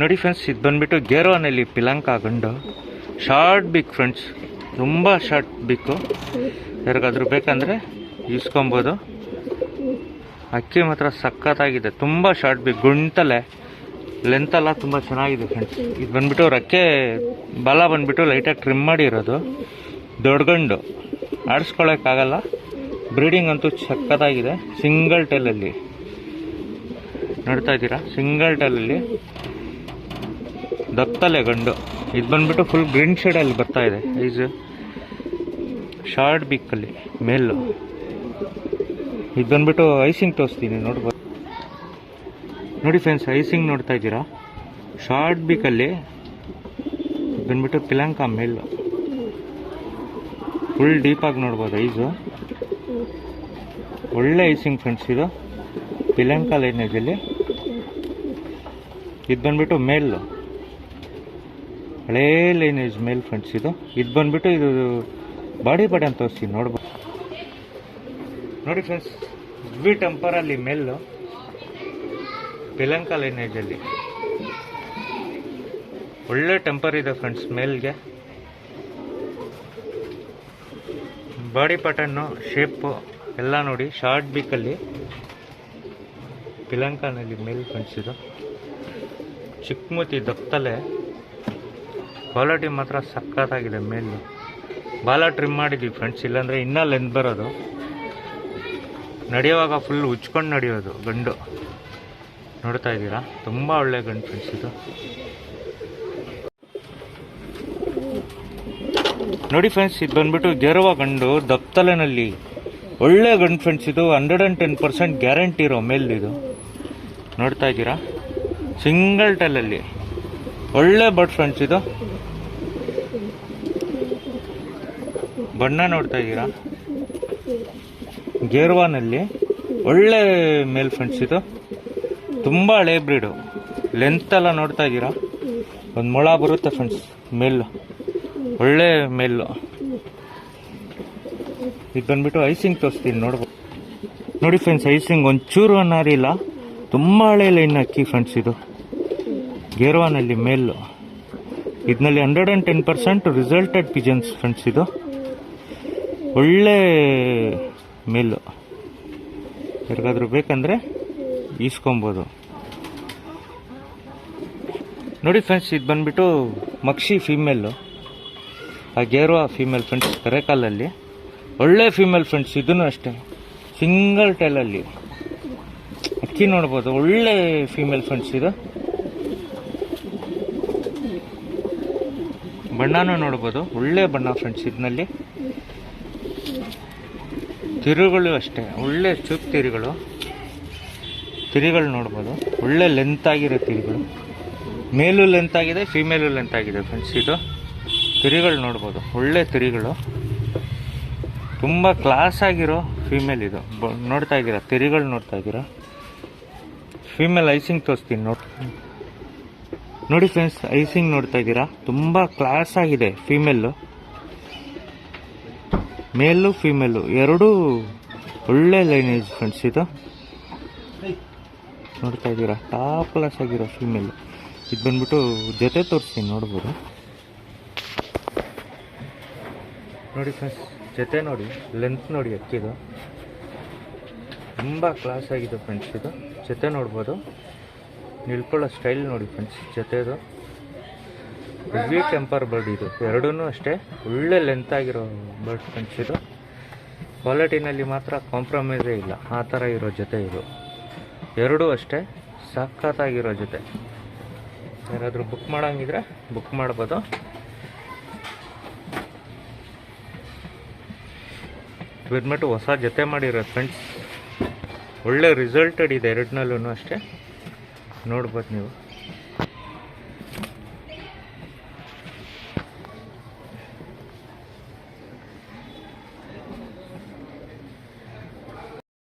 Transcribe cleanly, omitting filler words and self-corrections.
ನೋಡಿ ಫ್ರೆಂಡ್ಸ್, ಇದು ಬಂದ್ಬಿಟ್ಟು ಗೇರ್ವಾನಲ್ಲಿ ಪಿಲಂಕ ಗಂಡು. ಶಾರ್ಟ್ ಬಿಕ್ ಫ್ರೆಂಡ್ಸ್, ತುಂಬ ಶಾರ್ಟ್ ಬಿಕ್ಕು. ಯಾರಿಗಾದ್ರೂ ಬೇಕಂದರೆ ಇಸ್ಕೊಬೋದು. ಅಕ್ಕಿ ಮಾತ್ರ ಸಖತ್ತಾಗಿದೆ, ತುಂಬ ಶಾರ್ಟ್ ಬಿಕ್, ಗುಂಟಲೆ ಲೆಂತೆಲ್ಲ ತುಂಬ ಚೆನ್ನಾಗಿದೆ ಫ್ರೆಂಡ್ಸ್. ಇದು ಬಂದ್ಬಿಟ್ಟು ರೆಕ್ಕೆ ಬಾಲ ಬಂದ್ಬಿಟ್ಟು ಲೈಟಾಗಿ ಟ್ರಿಮ್ ಮಾಡಿರೋದು. ದೊಡ್ಡ ಗಂಡು, ಆಡಿಸ್ಕೊಳ್ಳೋಕ್ಕಾಗಲ್ಲ. ಬ್ರೀಡಿಂಗ್ ಅಂತೂ ಸಖತ್ತಾಗಿದೆ. ಸಿಂಗಲ್ ಟೈಲಲ್ಲಿ ನೋಡ್ತಾ ಇದ್ದೀರಾ, ಸಿಂಗಲ್ ಟೈಲಲ್ಲಿ ದತ್ತಲೆ ಗಂಡು. ಇದು ಬಂದ್ಬಿಟ್ಟು ಫುಲ್ ಗ್ರೀನ್ ಶೇಡಲ್ಲಿ ಬರ್ತಾ ಇದೆ. ಐಸು ಶಾರ್ಟ್ ಬಿಕ್ಕಲ್ಲಿ ಮೇಲು. ಇದು ಬಂದ್ಬಿಟ್ಟು ಐಸಿಂಗ್ ತೋರಿಸ್ತೀನಿ ನೋಡ್ಬೋದು. ನೋಡಿ ಫ್ರೆಂಡ್ಸ್, ಐಸಿಂಗ್ ನೋಡ್ತಾ ಇದ್ದೀರಾ, ಶಾರ್ಟ್ ಬಿಕ್ಕಲ್ಲಿ ಬಂದ್ಬಿಟ್ಟು ಪಿಲಂಕ ಮೇಲು. ಫುಲ್ ಡೀಪಾಗಿ ನೋಡ್ಬೋದು ಐಸು. ಒಳ್ಳೆ ಐಸಿಂಗ್ ಫ್ರೆಂಡ್ಸ್. ಇದು ಪಿಲಂಕ ಲೈನೇಜಲ್ಲಿ. ಇದು ಬಂದ್ಬಿಟ್ಟು ಮೇಲು, ಹಳೇ ಲೈನೇಜ್ ಮೇಲ್ ಫ್ರೆಂಡ್ಸ್. ಇದು ಬಂದ್ಬಿಟ್ಟು ಇದು ಬಾಡಿ ಪಡೆ ಅಂತ ತೋರಿಸ್ತೀನಿ ನೋಡ್ಬೋದು. ನೋಡಿ ಫ್ರೆಂಡ್ಸ್, ವಿ ಟೆಂಪರಲ್ಲಿ ಮೇಲು, ಪಿಲಂಕ ಲೈನೇಜಲ್ಲಿ ಒಳ್ಳೆ ಟೆಂಪರ್ ಇದೆ ಫ್ರೆಂಡ್ಸ್ ಮೇಲ್ಗೆ. ಬಾಡಿ ಪ್ಯಾಟರ್ನು, ಶೇಪು ಎಲ್ಲ ನೋಡಿ. ಶಾರ್ಟ್ ಬಿಕ್ಕಲ್ಲಿ ಪಿಲಂಕನಲ್ಲಿ ಮೇಲ್ ಫ್ರೆಂಡ್ಸ್. ಇದು ಚಿಕ್ಕಮೂತಿ ದಪ್ಪತಲೆ, ಕ್ವಾಲಿಟಿ ಮಾತ್ರ ಸಖತ್ತಾಗಿದೆ. ಮೇಲು ಬಾಲ ಟ್ರಿಮ್ ಮಾಡಿದ್ವಿ ಫ್ರೆಂಡ್ಸ್, ಇಲ್ಲಾಂದರೆ ಇನ್ನೂ ಲೆಂತ್ ಬರೋದು. ನಡೆಯುವಾಗ ಫುಲ್ ಉಚ್ಕೊಂಡು ನಡೆಯೋದು ಗಂಡು. ನೋಡ್ತಾ ಇದ್ದೀರಾ, ತುಂಬ ಒಳ್ಳೆ ಗಂಡು ಫ್ರೆಂಡ್ಸ್. ಇದು ನೋಡಿ ಫ್ರೆಂಡ್ಸ್, ಇದು ಬಂದ್ಬಿಟ್ಟು ಗೆರುವ ಗಂಡು ದಪ್ತಲೆನಲ್ಲಿ ಒಳ್ಳೆ ಗಂಡು ಫ್ರೆಂಡ್ಸ್. ಇದು 110% ಗ್ಯಾರಂಟಿ ಇರೋ ಮೇಲ್. ಇದು ನೋಡ್ತಾ ಇದ್ದೀರಾ, ಸಿಂಗಲ್ ಟೈಲಲ್ಲಿ ಒಳ್ಳೆ ಬರ್ಡ್ ಫ್ರೆಂಡ್ಸ್. ಇದು ಬಣ್ಣ ನೋಡ್ತಾ ಇದ್ದೀರಾ, ಗೇರ್ವಾನಲ್ಲಿ ಒಳ್ಳೆ ಮೇಲ್ ಫ್ರೆಂಡ್ಸ್. ಇದು ತುಂಬ ಹಳೆ ಬ್ರೀಡು. ಲೆಂತ್ ಎಲ್ಲ ನೋಡ್ತಾ ಇದ್ದೀರಾ, ಒಂದು ಮೊಳ ಬರುತ್ತೆ ಫ್ರೆಂಡ್ಸ್ ಮೇಲು. ಒಳ್ಳೆ ಮೇಲು. ಇದು ಬಂದ್ಬಿಟ್ಟು ಐಸಿಂಗ್ ತೋರಿಸ್ತೀನಿ ನೋಡ್ಬೋದು. ನೋಡಿ ಫ್ರೆಂಡ್ಸ್, ಐಸಿಂಗ್ ಒಂಚೂರು ಅನ್ನಾರಿಲ್ಲ, ತುಂಬ ಹಳೆ ಲೈನ್ ಅಕ್ಕಿ ಫ್ರೆಂಡ್ಸ್. ಇದು ಗೇರ್ವಾನಲ್ಲಿ ಮೇಲು. ಇದರಲ್ಲಿ 110% ರಿಸಲ್ಟೆಡ್ ಪಿಜನ್ಸ್ ಫ್ರೆಂಡ್ಸ್. ಇದು ಒಳ್ಳೆ ಮೇಲು. ಯಾರಿಗಾದ್ರೂ ಬೇಕಂದರೆ ಈಸ್ಕೊಬೋದು. ನೋಡಿ ಫ್ರೆಂಡ್ಸ್, ಇದು ಬಂದ್ಬಿಟ್ಟು ಮಕ್ಷಿ ಫೀಮೇಲು, ಆ ಗೇರ್ವಾ ಫೀಮೇಲ್ ಫ್ರೆಂಡ್ಸ್. ಕರೆಕಾಲಲ್ಲಿ ಒಳ್ಳೆ ಫೀಮೇಲ್ ಫ್ರೆಂಡ್ಸ್. ಇದೂ ಅಷ್ಟೇ ಸಿಂಗಲ್ ಟೈಲಲ್ಲಿ ಅಕ್ಕಿ ನೋಡ್ಬೋದು. ಒಳ್ಳೆ ಫೀಮೇಲ್ ಫ್ರೆಂಡ್ಸ್. ಇದು ಬಣ್ಣನೂ ನೋಡ್ಬೋದು, ಒಳ್ಳೆ ಬಣ್ಣ ಫ್ರೆಂಡ್ಸ್. ಇದರಲ್ಲಿ ತಿರುಗಳು ಅಷ್ಟೇ, ಒಳ್ಳೆ ಚೂಪ್ ತಿರಿಗಳು ನೋಡ್ಬೋದು. ಒಳ್ಳೆ ಲೆಂತ್ ಆಗಿರೋ ತಿರಿಗಳು. ಮೇಲು ಲೆಂತ್ ಆಗಿದೆ, ಫೀಮೇಲು ಲೆಂತ್ ಆಗಿದೆ ಫ್ರೆಂಡ್ಸ್. ಇದು ತಿರಿಗಳು ನೋಡ್ಬೋದು, ಒಳ್ಳೆ ತಿರಿಗಳು. ತುಂಬ ಕ್ಲಾಸ್ ಆಗಿರೋ ಫೀಮೇಲ್. ಇದು ನೋಡ್ತಾ ಇದ್ದೀರಾ, ತಿರಿಗಳು ನೋಡ್ತಾ ಇದ್ದೀರಾ. ಫೀಮೇಲ್ ಐಸಿಂಗ್ ತೋರಿಸ್ತೀನಿ ನೋಡಿ ಫ್ರೆಂಡ್ಸ್, ಐಸಿಂಗ್ ನೋಡ್ತಾ ಇದ್ದೀರಾ, ತುಂಬ ಕ್ಲಾಸ್ ಆಗಿದೆ ಫೀಮೇಲು. ಮೇಲು ಫೀಮೇಲು ಎರಡೂ ಒಳ್ಳೆ ಲೈನೇಜ್ ಫ್ರೆಂಡ್ಸ್. ಇದು ನೋಡ್ತಾ ಇದ್ದೀರಾ, ಟಾಪ್ ಕ್ಲಾಸ್ ಆಗಿರೋ ಫೀಮೇಲು. ಇದು ಬಂದ್ಬಿಟ್ಟು ಜೊತೆ ತೋರಿಸ್ತೀನಿ ನೋಡ್ಬೋದು. ನೋಡಿ ಫ್ರೆಂಡ್ಸ್, ಜೊತೆ ನೋಡಿ, ಲೆಂತ್ ನೋಡಿ ಅಕ್ಕಿದು, ತುಂಬ ಕ್ಲಾಸ್ ಆಗಿದೆ ಫ್ರೆಂಡ್ಸ್. ಇದು ಜೊತೆ ನೋಡ್ಬೋದು, ನಿಲ್ಕೊಳ್ಳೋ ಸ್ಟೈಲ್ ನೋಡಿ ಫ್ರೆಂಡ್ಸ್ ಜೊತೆದು. ವಿ ಟೆಂಪರ್ ಬರ್ಡ್ ಇದು. ಎರಡೂ ಅಷ್ಟೇ ಒಳ್ಳೆ ಲೆಂತ್ ಆಗಿರೋ ಬರ್ಡ್ ಫ್ರೆಂಡ್ಸ್. ಇದು ಕ್ವಾಲಿಟಿನಲ್ಲಿ ಮಾತ್ರ ಕಾಂಪ್ರಮೈಸೇ ಇಲ್ಲ, ಆ ಥರ ಇರೋ ಜೊತೆ ಇದು. ಎರಡೂ ಅಷ್ಟೇ ಸಖತ್ತಾಗಿರೋ ಜೊತೆ. ಯಾರಾದರೂ ಬುಕ್ ಮಾಡೋಂಗಿದ್ರೆ ಬುಕ್ ಮಾಡ್ಬೋದು. ಬಂದ್ಬಿಟ್ಟು ಹೊಸ ಜೊತೆ ಮಾಡಿರೋ ಫ್ರೆಂಡ್ಸ್. ಒಳ್ಳೆ ರಿಸಲ್ಟೆಡ್ ಇದೆ ಎರಡನಲ್ಲೂ ಅಷ್ಟೇ, ನೋಡ್ಬೋದು ನೀವು.